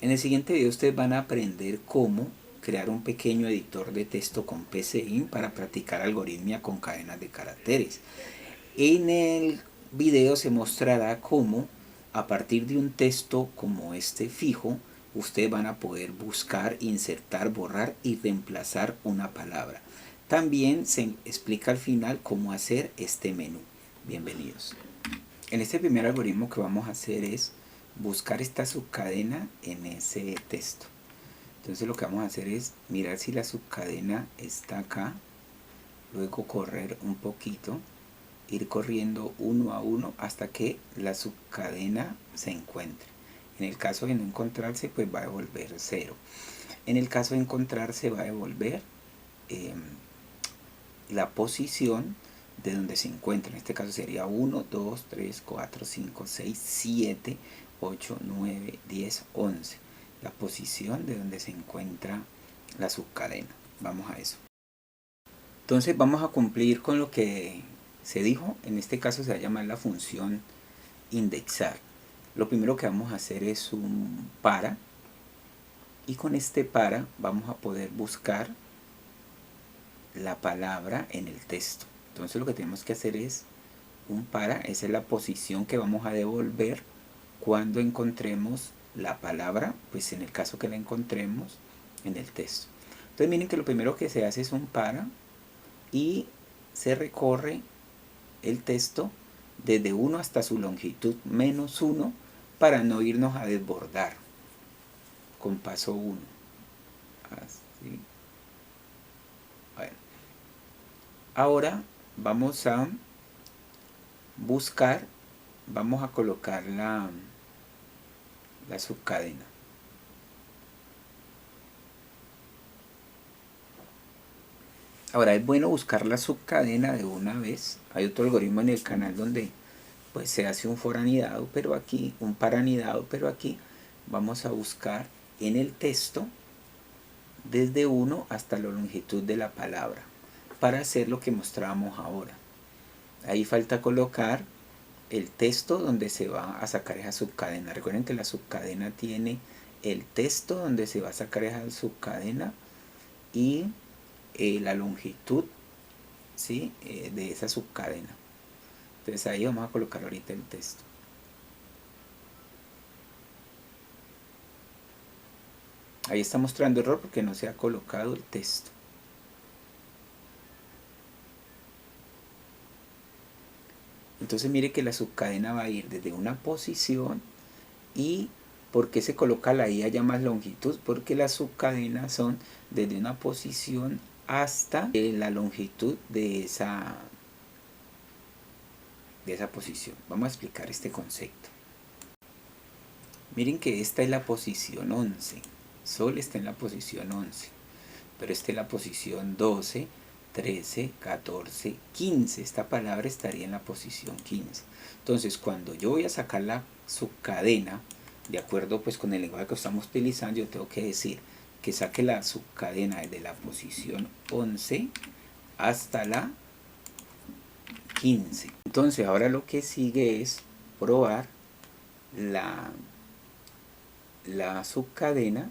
En el siguiente video ustedes van a aprender cómo crear un pequeño editor de texto con PCInt para practicar algoritmia con cadenas de caracteres. En el video se mostrará cómo a partir de un texto como este fijo, ustedes van a poder buscar, insertar, borrar y reemplazar una palabra. También se explica al final cómo hacer este menú. Bienvenidos. En este primer algoritmo que vamos a hacer es buscar esta subcadena en ese texto. Entonces lo que vamos a hacer es mirar si la subcadena está acá, luego correr un poquito, ir corriendo uno a uno hasta que la subcadena se encuentre. En el caso de no encontrarse, pues va a devolver 0. En el caso de encontrarse, va a devolver la posición de donde se encuentra. En este caso sería 1, 2, 3, 4, 5, 6, 7, 8, 9, 10, 11. La posición de donde se encuentra la subcadena. Vamos a eso. Entonces vamos a cumplir con lo que se dijo. En este caso se va a llamar la función indexar. Lo primero que vamos a hacer es un para. Y con este para vamos a poder buscar la palabra en el texto. Entonces lo que tenemos que hacer es un para, esa es la posición que vamos a devolver cuando encontremos la palabra, pues en el caso que la encontremos en el texto. Entonces miren que lo primero que se hace es un para y se recorre el texto desde 1 hasta su longitud menos 1 para no irnos a desbordar con paso 1. Así. Bueno. Ahora vamos a buscar, vamos a colocar la subcadena. Ahora es bueno buscar la subcadena de una vez. Hay otro algoritmo en el canal donde pues se hace un foranidado, pero aquí un paranidado, pero aquí vamos a buscar en el texto desde 1 hasta la longitud de la palabra para hacer lo que mostrábamos ahora. Ahí falta colocar el texto donde se va a sacar esa subcadena. Recuerden que la subcadena tiene el texto donde se va a sacar esa subcadena y la longitud, ¿sí? De esa subcadena. Entonces ahí vamos a colocar ahorita el texto. Ahí está mostrando error porque no se ha colocado el texto. Entonces mire que la subcadena va a ir desde una posición. ¿Y por qué se coloca la i allá más longitud? Porque las subcadenas son desde una posición hasta la longitud de esa posición. Vamos a explicar este concepto. Miren que esta es la posición 11. Sol está en la posición 11. Pero esta es la posición 12, 13, 14, 15. Esta palabra estaría en la posición 15. Entonces, cuando yo voy a sacar la subcadena, de acuerdo pues con el lenguaje que estamos utilizando, yo tengo que decir que saque la subcadena desde la posición 11 hasta la 15. Entonces, ahora lo que sigue es probar la subcadena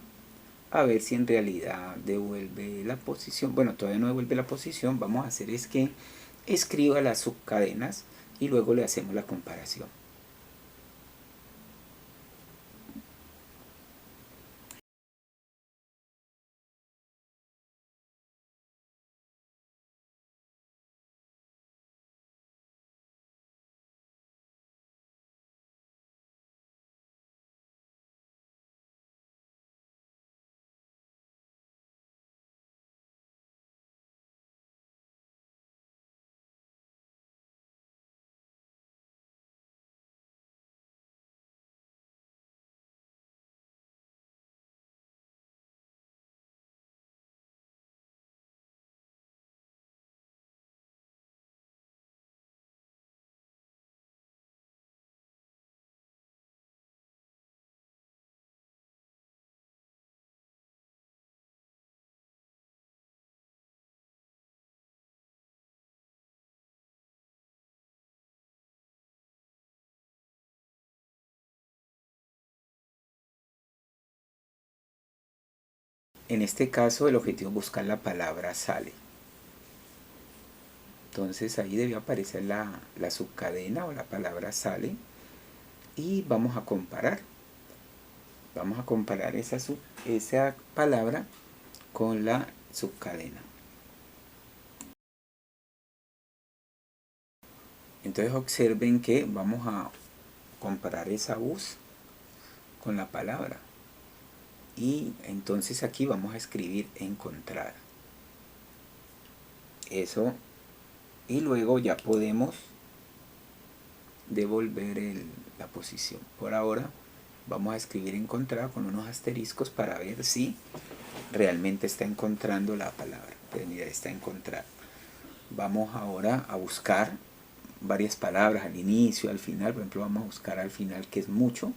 a ver si en realidad devuelve la posición. Bueno, todavía no devuelve la posición. Vamos a hacer es que escriba las subcadenas y luego le hacemos la comparación. En este caso el objetivo es buscar la palabra sale. Entonces ahí debe aparecer la subcadena o la palabra sale. Y vamos a comparar. Vamos a comparar esa palabra con la subcadena. Entonces observen que vamos a comparar esa bus con la palabra. Y entonces aquí vamos a escribir encontrar. Eso. Y luego ya podemos devolver la posición. Por ahora vamos a escribir encontrar con unos asteriscos para ver si realmente está encontrando la palabra. Pues mira, está encontrar. Vamos ahora a buscar varias palabras al inicio, al final. Por ejemplo, vamos a buscar al final, que es mucho.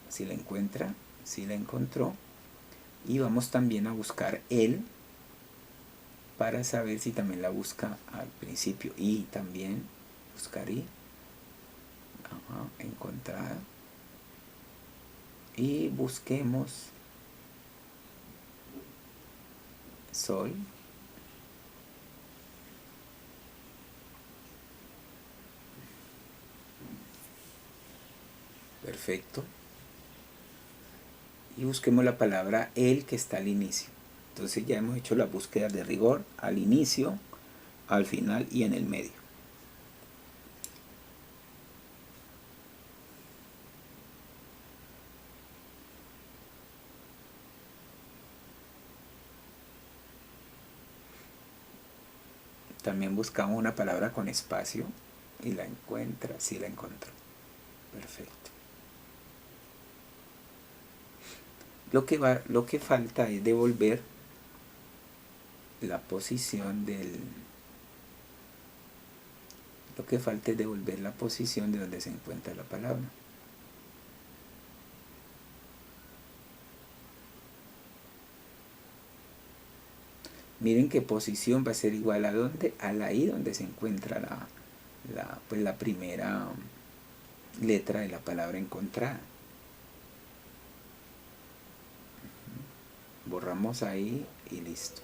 Si la encuentra, si la encontró. Y vamos también a buscar el, para saber si también la busca al principio. Y también buscar y. Encontrar. Y busquemos sol. Perfecto. Y busquemos la palabra el, que está al inicio. Entonces ya hemos hecho la búsqueda de rigor al inicio, al final y en el medio. También buscamos una palabra con espacio y la encuentra, sí la encontró. Perfecto. Lo que falta es devolver la posición del... Lo que falta es devolver la posición de donde se encuentra la palabra. Miren que posición va a ser igual a ¿dónde? A la I, donde se encuentra la primera letra de la palabra encontrada. Borramos ahí y listo.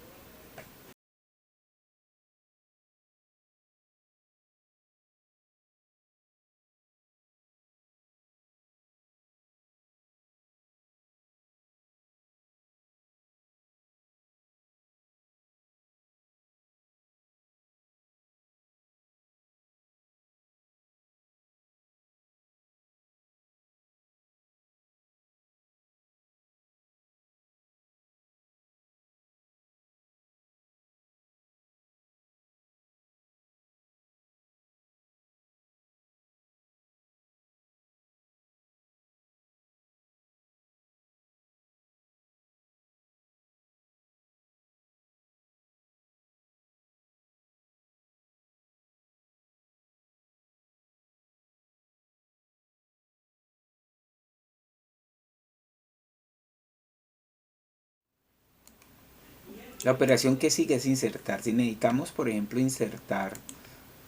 La operación que sigue es insertar. Si necesitamos, por ejemplo, insertar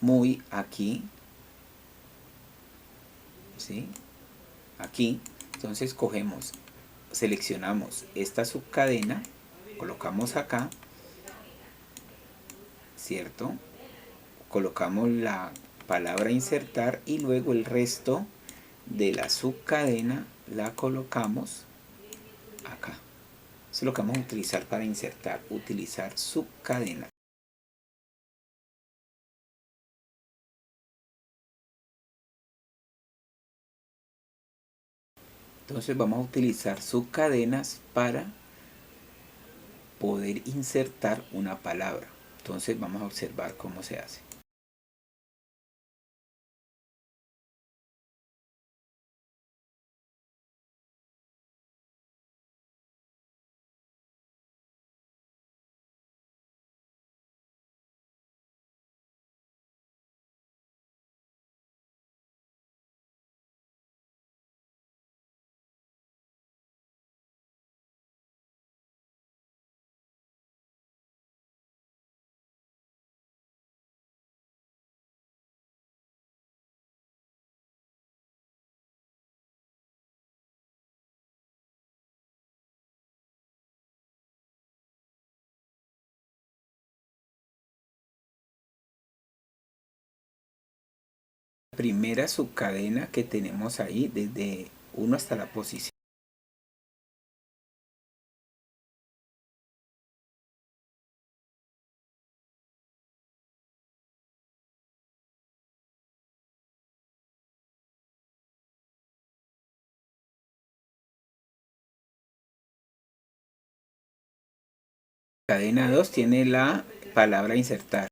muy aquí, ¿sí? Aquí, entonces cogemos, seleccionamos esta subcadena, colocamos acá, ¿cierto? Colocamos la palabra insertar y luego el resto de la subcadena la colocamos acá. Eso es lo que vamos a utilizar para insertar, utilizar subcadena. Entonces vamos a utilizar subcadenas para poder insertar una palabra. Entonces vamos a observar cómo se hace. primera subcadena que tenemos ahí desde 1 hasta la posición. Cadena 2 tiene la palabra insertar.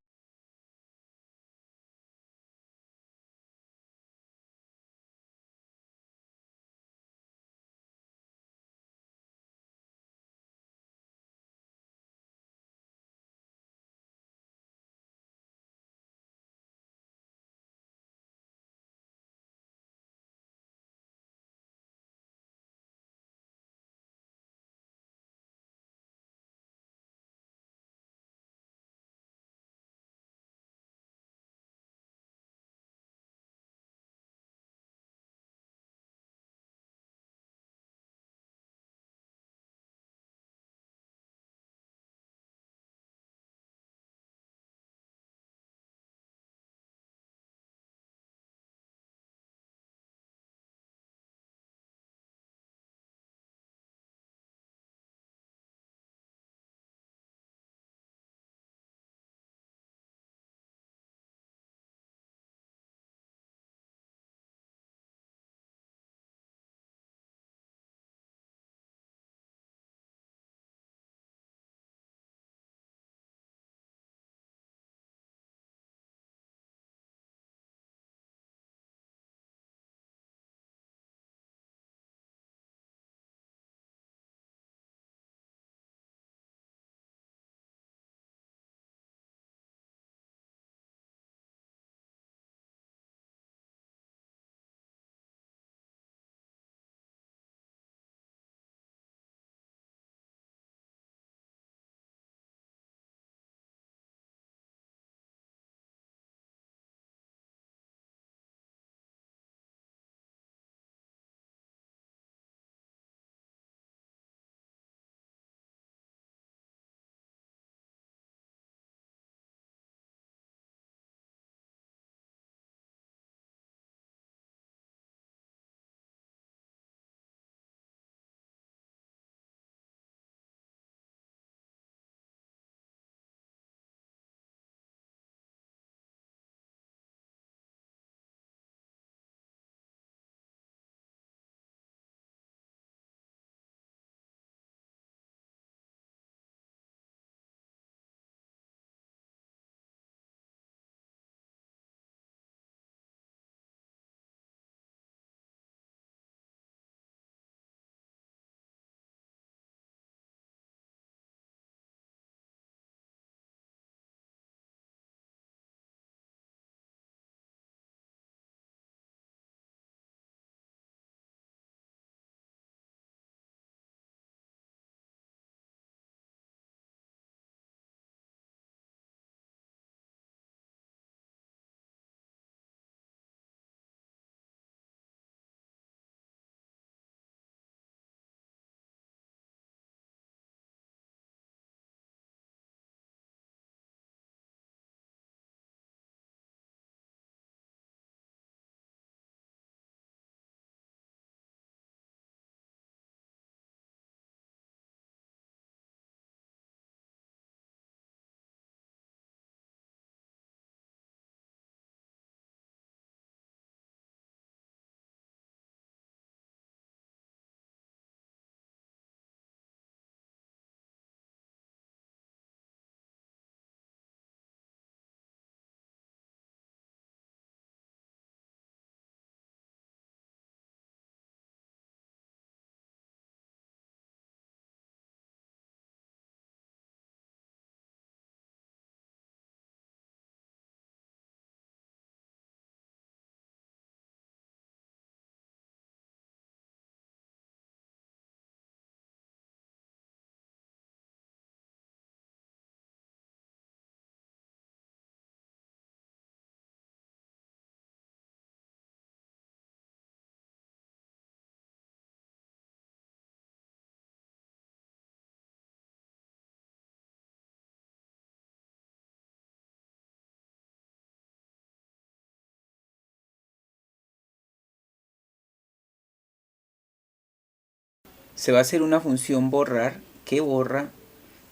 Se va a hacer una función borrar que borra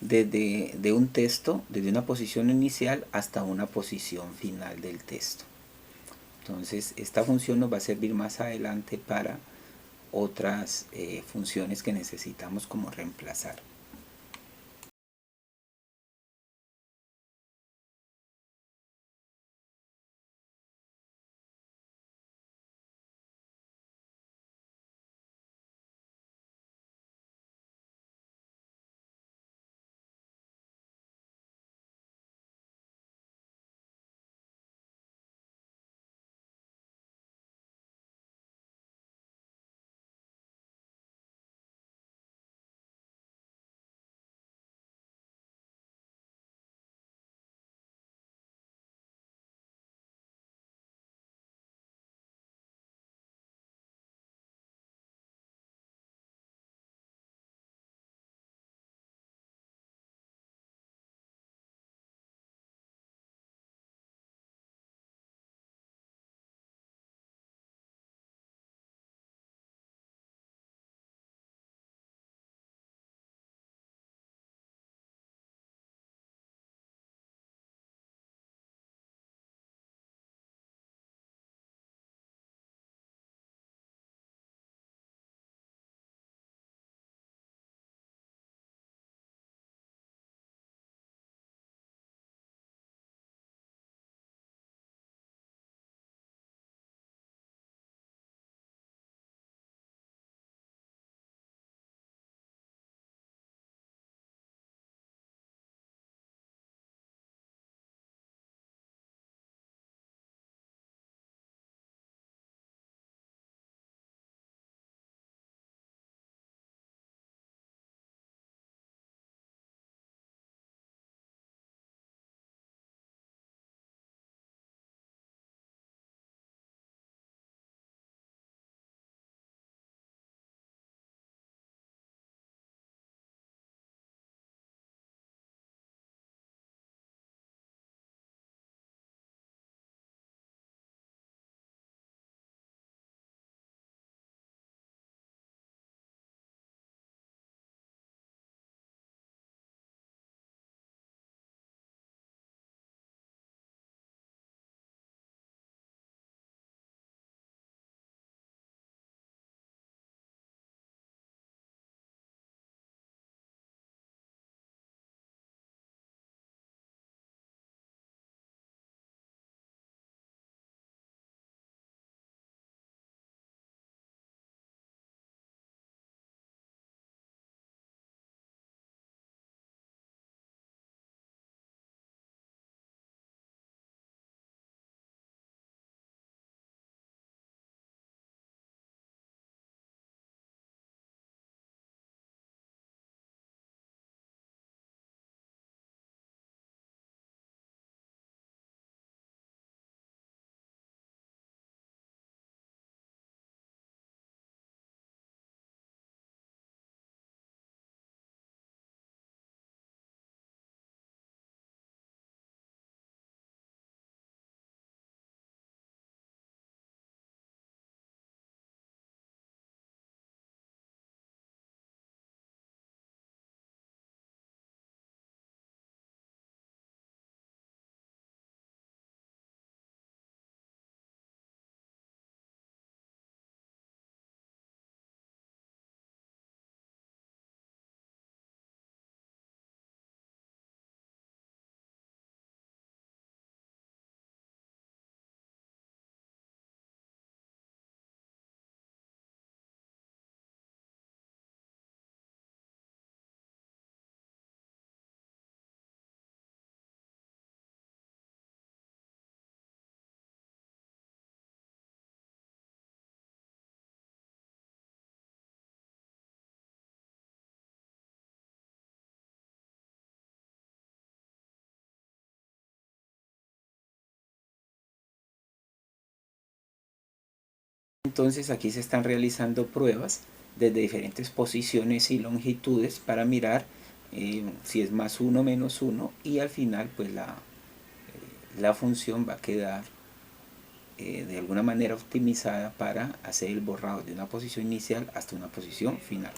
desde de un texto, desde una posición inicial hasta una posición final del texto. Entonces esta función nos va a servir más adelante para otras funciones que necesitamos como reemplazar. Entonces aquí se están realizando pruebas desde diferentes posiciones y longitudes para mirar si es más uno menos uno, y al final pues la función va a quedar de alguna manera optimizada para hacer el borrado de una posición inicial hasta una posición final.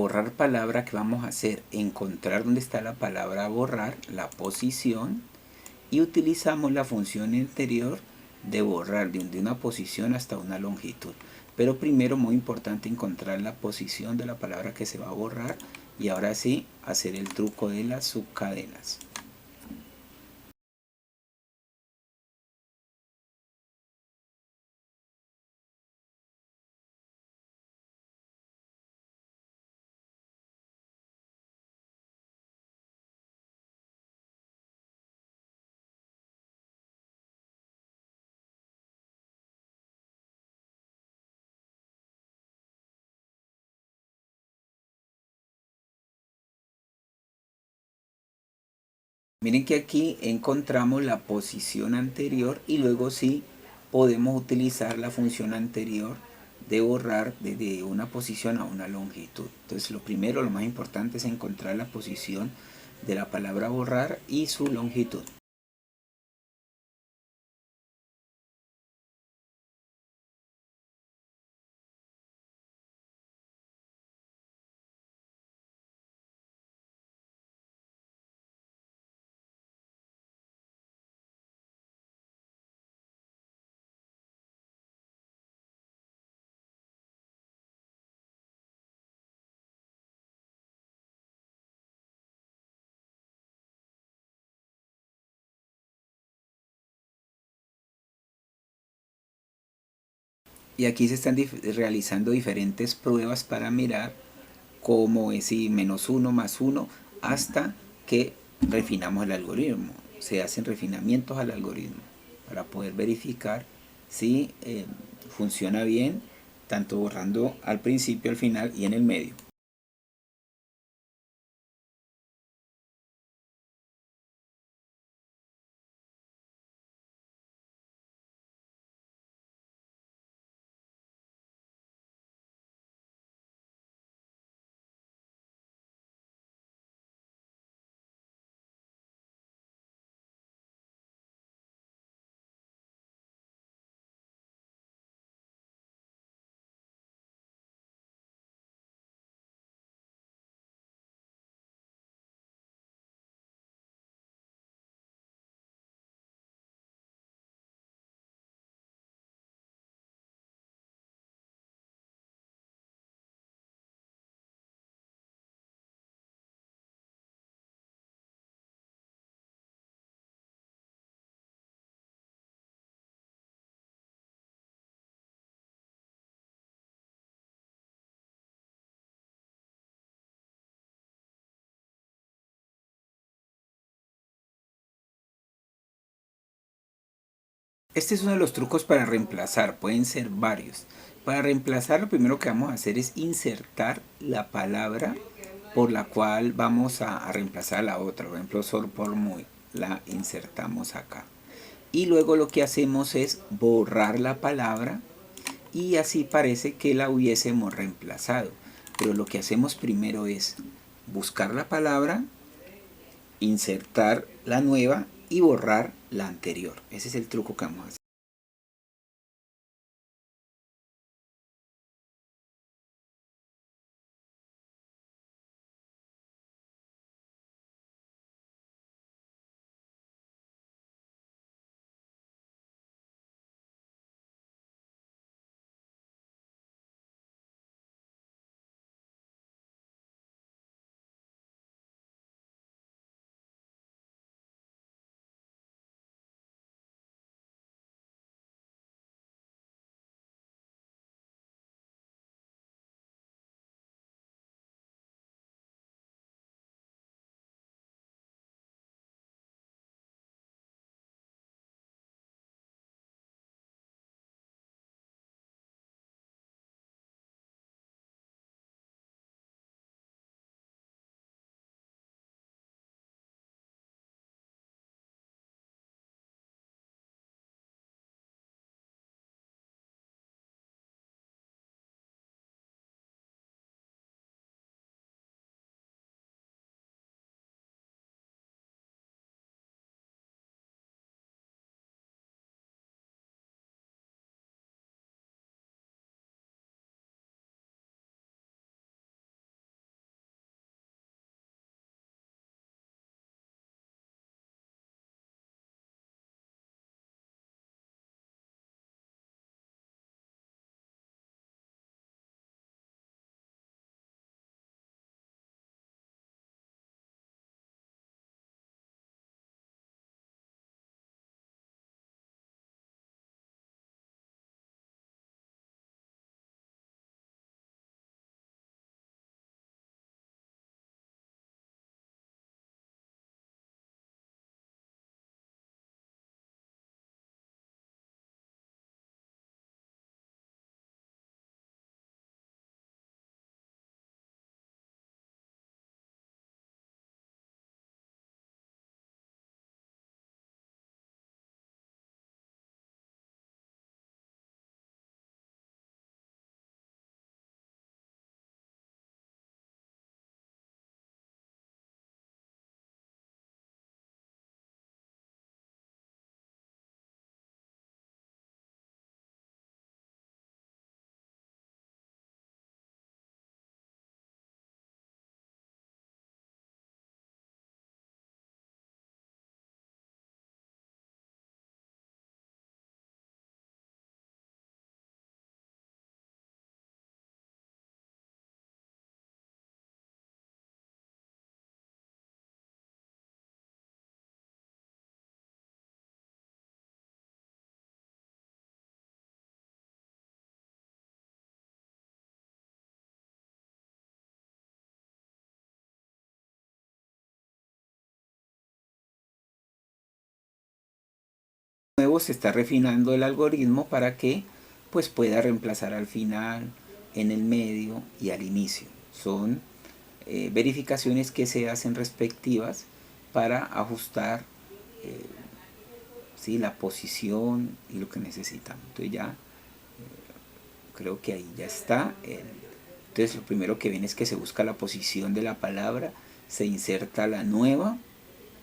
borrar palabra, ¿qué vamos a hacer? Encontrar dónde está la palabra borrar, la posición, y utilizamos la función anterior de borrar de una posición hasta una longitud. Pero primero, muy importante, encontrar la posición de la palabra que se va a borrar, y ahora sí hacer el truco de las subcadenas. Miren que aquí encontramos la posición anterior, y luego sí podemos utilizar la función anterior de borrar desde una posición a una longitud. Entonces lo primero, lo más importante es encontrar la posición de la palabra borrar y su longitud. Y aquí se están realizando diferentes pruebas para mirar cómo es si menos uno más uno, hasta que refinamos el algoritmo. Se hacen refinamientos al algoritmo para poder verificar si funciona bien, tanto borrando al principio, al final y en el medio. Este es uno de los trucos para reemplazar, pueden ser varios. Para reemplazar, lo primero que vamos a hacer es insertar la palabra por la cual vamos a reemplazar la otra. Por ejemplo, sor por muy, la insertamos acá. Y luego lo que hacemos es borrar la palabra, y así parece que la hubiésemos reemplazado. Pero lo que hacemos primero es buscar la palabra, insertar la nueva y borrar la anterior. Ese es el truco que vamos a hacer. nuevo se está refinando el algoritmo para que pues pueda reemplazar al final, en el medio y al inicio. Son verificaciones que se hacen respectivas para ajustar ¿sí? la posición y lo que necesitamos. Entonces ya creo que ahí ya está. Entonces lo primero que viene es que se busca la posición de la palabra, se inserta la nueva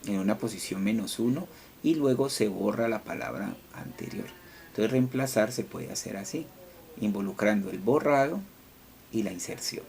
en una posición -1 y luego se borra la palabra anterior. Entonces reemplazar se puede hacer así, involucrando el borrado y la inserción.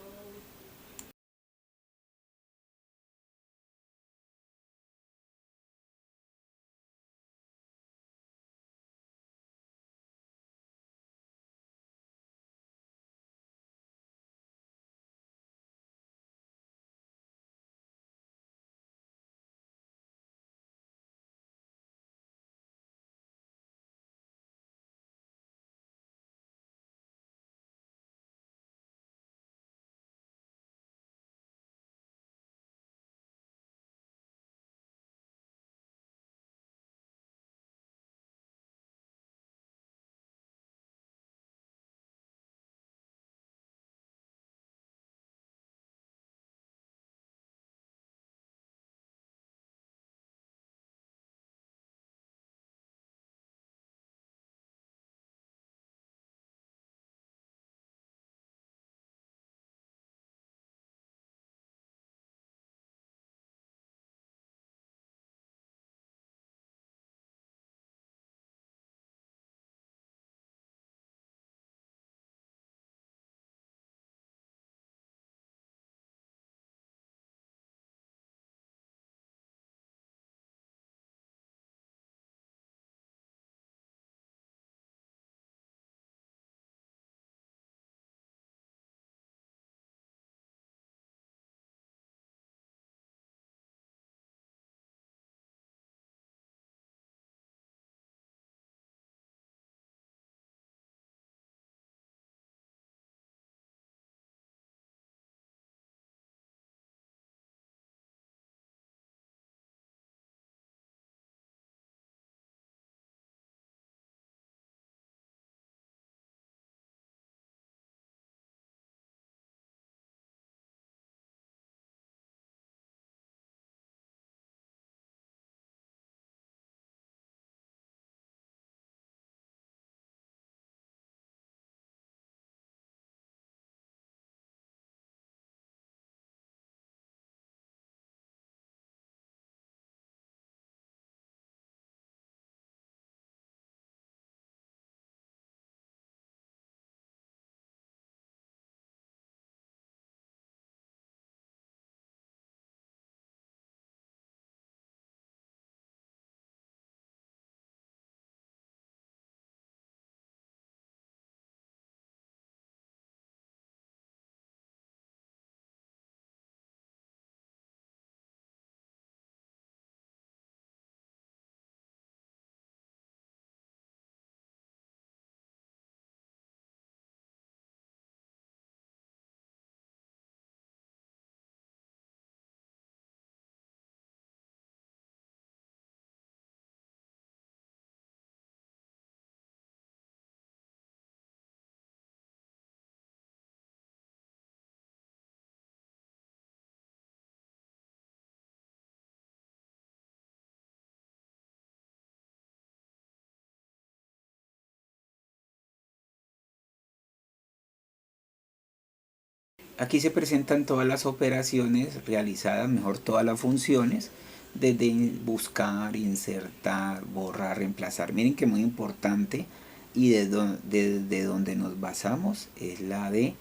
Aquí se presentan todas las operaciones realizadas, mejor todas las funciones, desde buscar, insertar, borrar, reemplazar. Miren que muy importante y desde donde nos basamos es la de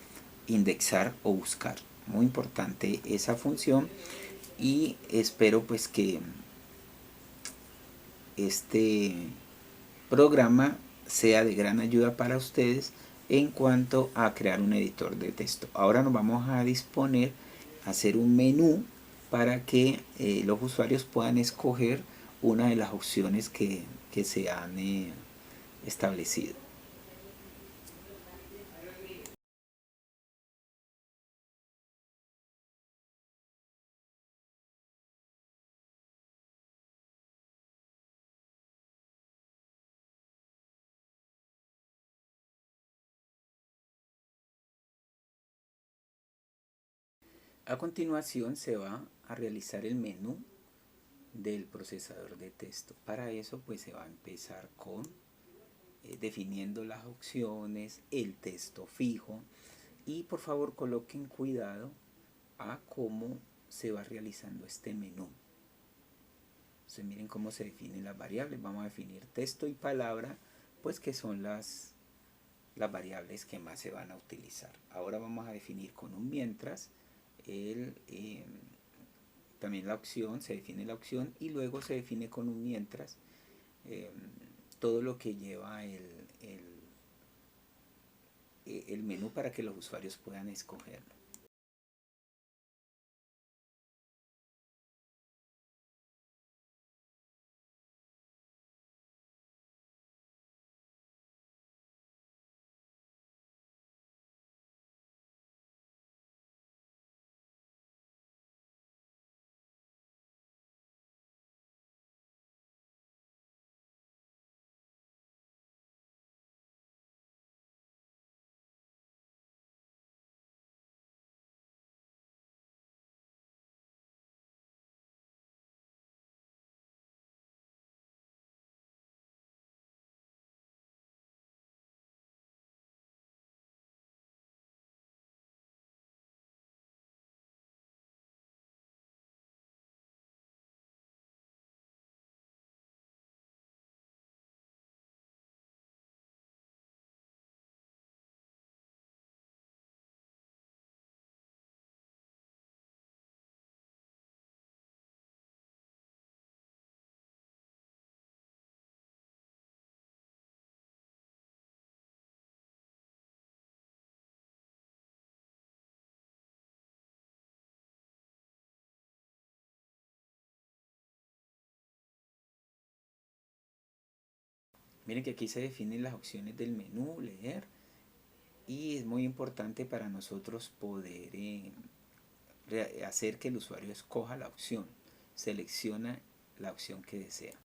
indexar o buscar. Muy importante esa función y espero pues que este programa sea de gran ayuda para ustedes en cuanto a crear un editor de texto. Ahora nos vamos a disponer a hacer un menú para que los usuarios puedan escoger una de las opciones que se han establecido. A continuación se va a realizar el menú del procesador de texto. Para eso pues se va a empezar con definiendo las opciones, el texto fijo, y por favor coloquen cuidado a cómo se va realizando este menú. Entonces miren cómo se definen las variables. Vamos a definir texto y palabra, pues que son las variables que más se van a utilizar. Ahora vamos a definir con un mientras también la opción, se define la opción y luego se define con un mientras todo lo que lleva el menú para que los usuarios puedan escogerlo. Miren que aquí se definen las opciones del menú, leer, y es muy importante para nosotros poder hacer que el usuario escoja la opción, selecciona la opción que desea.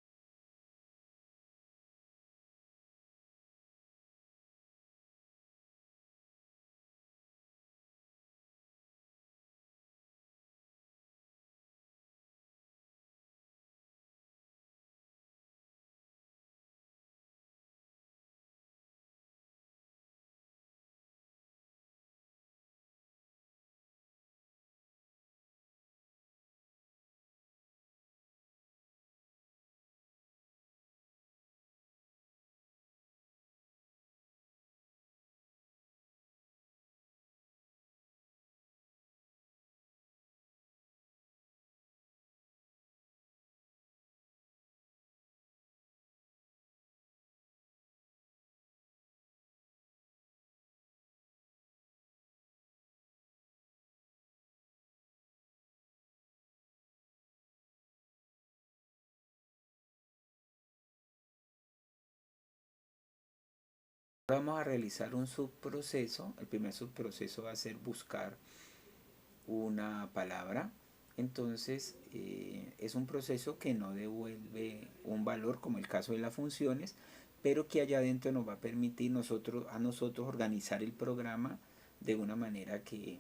Ahora vamos a realizar un subproceso. El primer subproceso va a ser buscar una palabra. Entonces es un proceso que no devuelve un valor como el caso de las funciones, pero que allá adentro nos va a permitir a nosotros organizar el programa de una manera que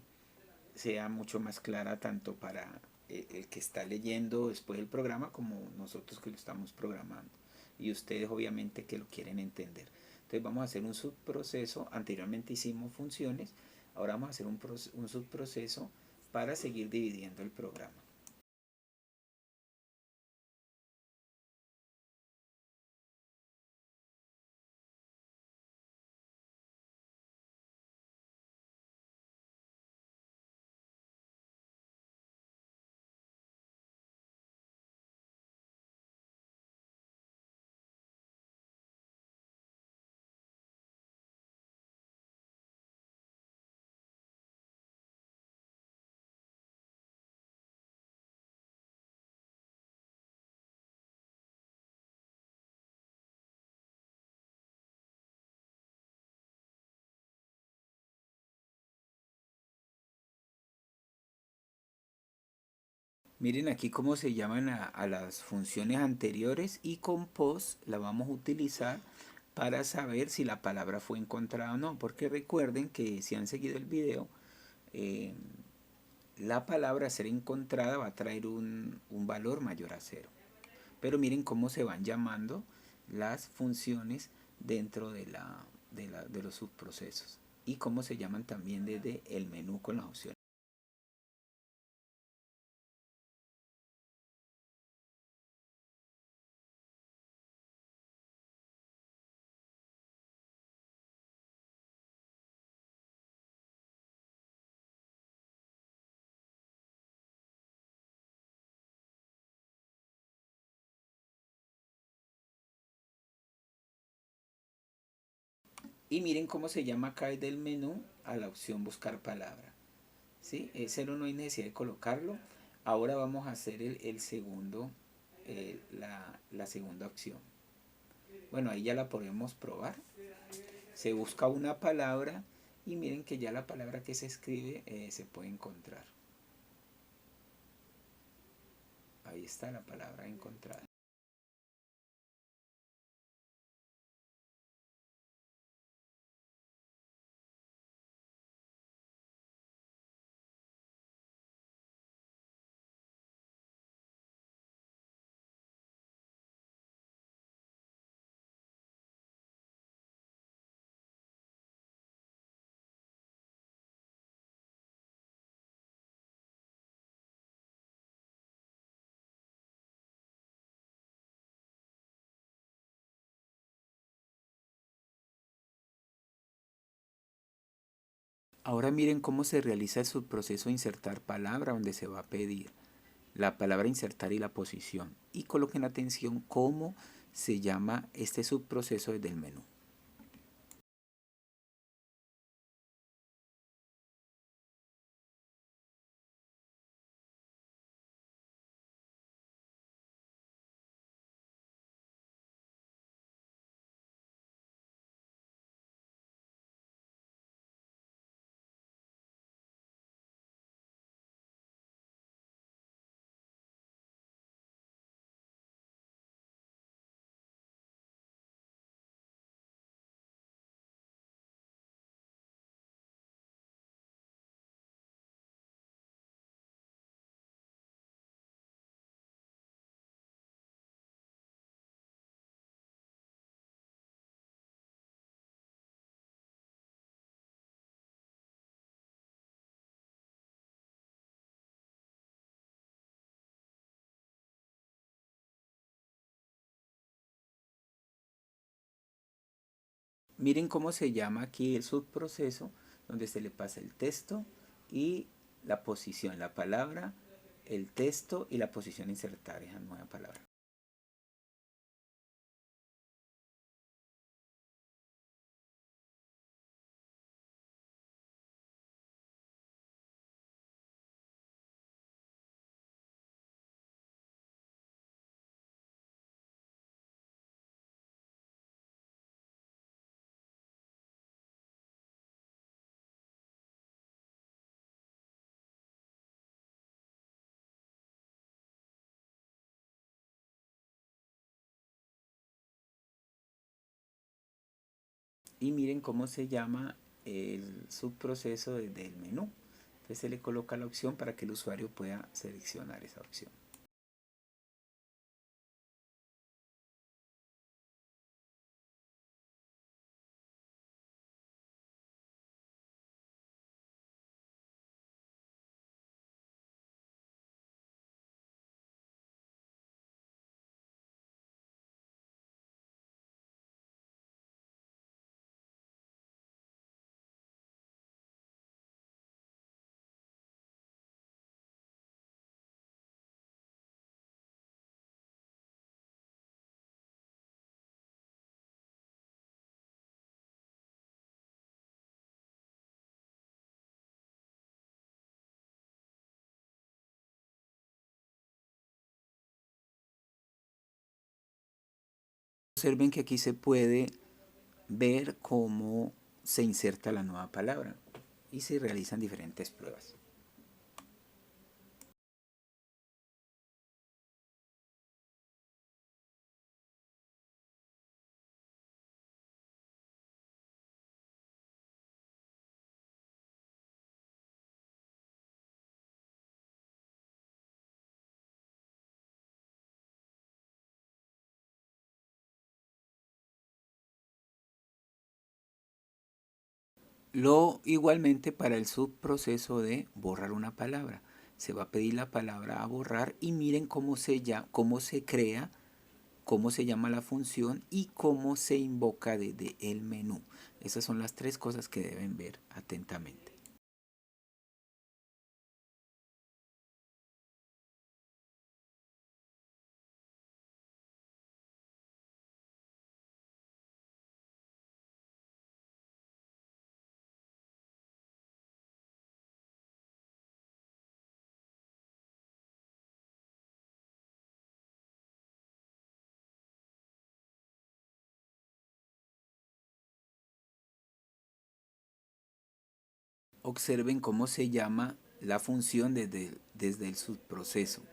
sea mucho más clara tanto para el que está leyendo después el programa como nosotros que lo estamos programando y ustedes obviamente que lo quieren entender. Entonces vamos a hacer un subproceso. Anteriormente hicimos funciones, ahora vamos a hacer un subproceso para seguir dividiendo el programa. Miren aquí cómo se llaman a las funciones anteriores, y con post la vamos a utilizar para saber si la palabra fue encontrada o no, porque recuerden que si han seguido el video, eh, la palabra a ser encontrada va a traer un valor mayor a cero. Pero miren cómo se van llamando las funciones dentro de los subprocesos y cómo se llaman también desde el menú con las opciones. Y miren cómo se llama acá desde el menú a la opción buscar palabra. ¿Sí? Cero no hay necesidad de colocarlo. Ahora vamos a hacer el segundo, la segunda opción. Bueno, ahí ya la podemos probar. Se busca una palabra y miren que ya la palabra que se escribe se puede encontrar. Ahí está la palabra encontrada. Ahora miren cómo se realiza el subproceso de insertar palabra donde se va a pedir la palabra insertar y la posición. Y coloquen atención cómo se llama este subproceso desde el menú. Miren cómo se llama aquí el subproceso donde se le pasa el texto y la posición, la palabra, el texto y la posición insertar esa nueva palabra. Y miren cómo se llama el subproceso desde el menú. Entonces se le coloca la opción para que el usuario pueda seleccionar esa opción. Observen que aquí se puede ver cómo se inserta la nueva palabra y se realizan diferentes pruebas. Lo igualmente para el subproceso de borrar una palabra. Se va a pedir la palabra a borrar y miren cómo se crea, cómo se llama la función y cómo se invoca desde el menú. Esas son las tres cosas que deben ver atentamente. Observen cómo se llama la función desde el subproceso.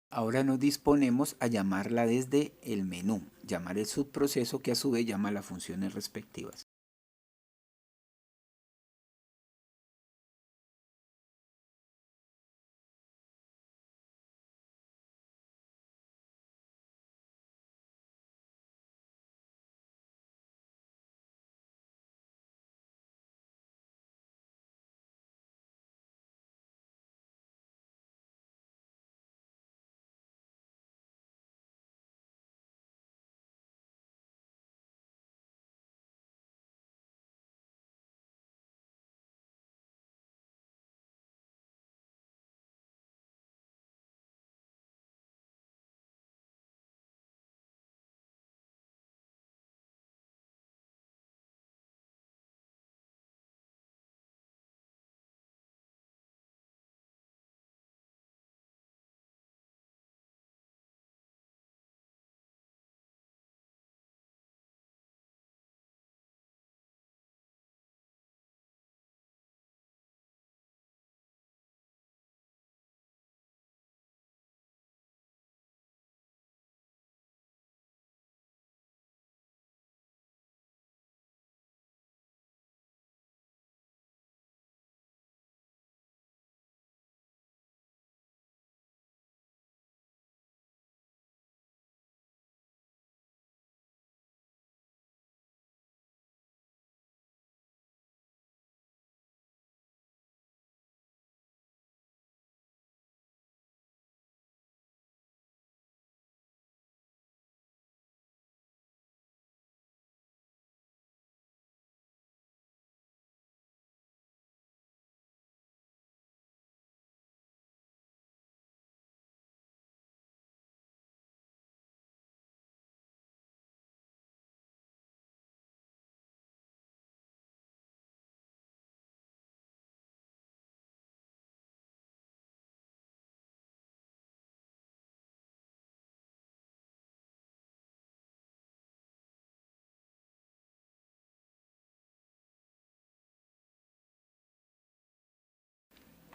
Ahora nos disponemos a llamarla desde el menú, llamar el subproceso que a su vez llama las funciones respectivas.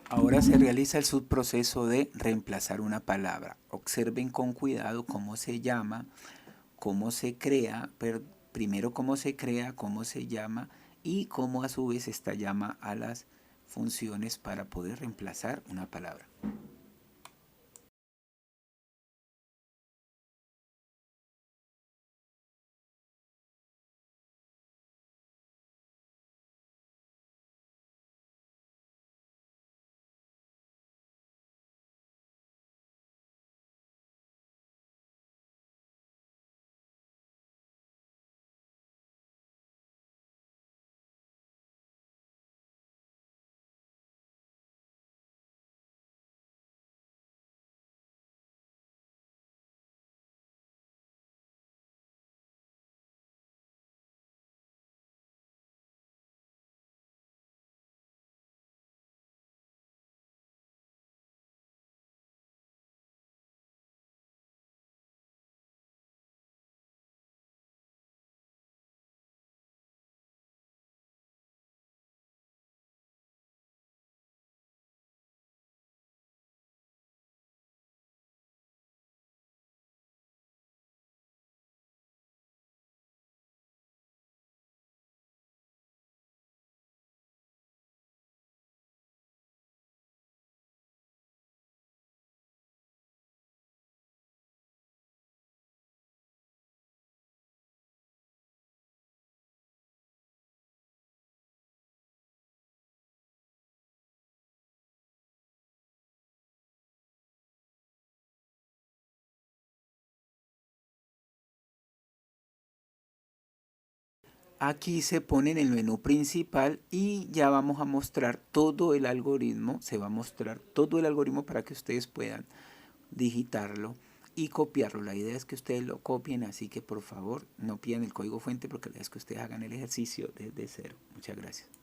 Ahora se realiza el subproceso de reemplazar una palabra. Observen con cuidado cómo se llama, cómo se crea, pero primero cómo se crea, cómo se llama y cómo a su vez esta llama a las funciones para poder reemplazar una palabra. Aquí se pone en el menú principal y ya vamos a mostrar todo el algoritmo, se va a mostrar todo el algoritmo para que ustedes puedan digitarlo y copiarlo. La idea es que ustedes lo copien, así que por favor no pidan el código fuente porque la idea es que ustedes hagan el ejercicio desde cero. Muchas gracias.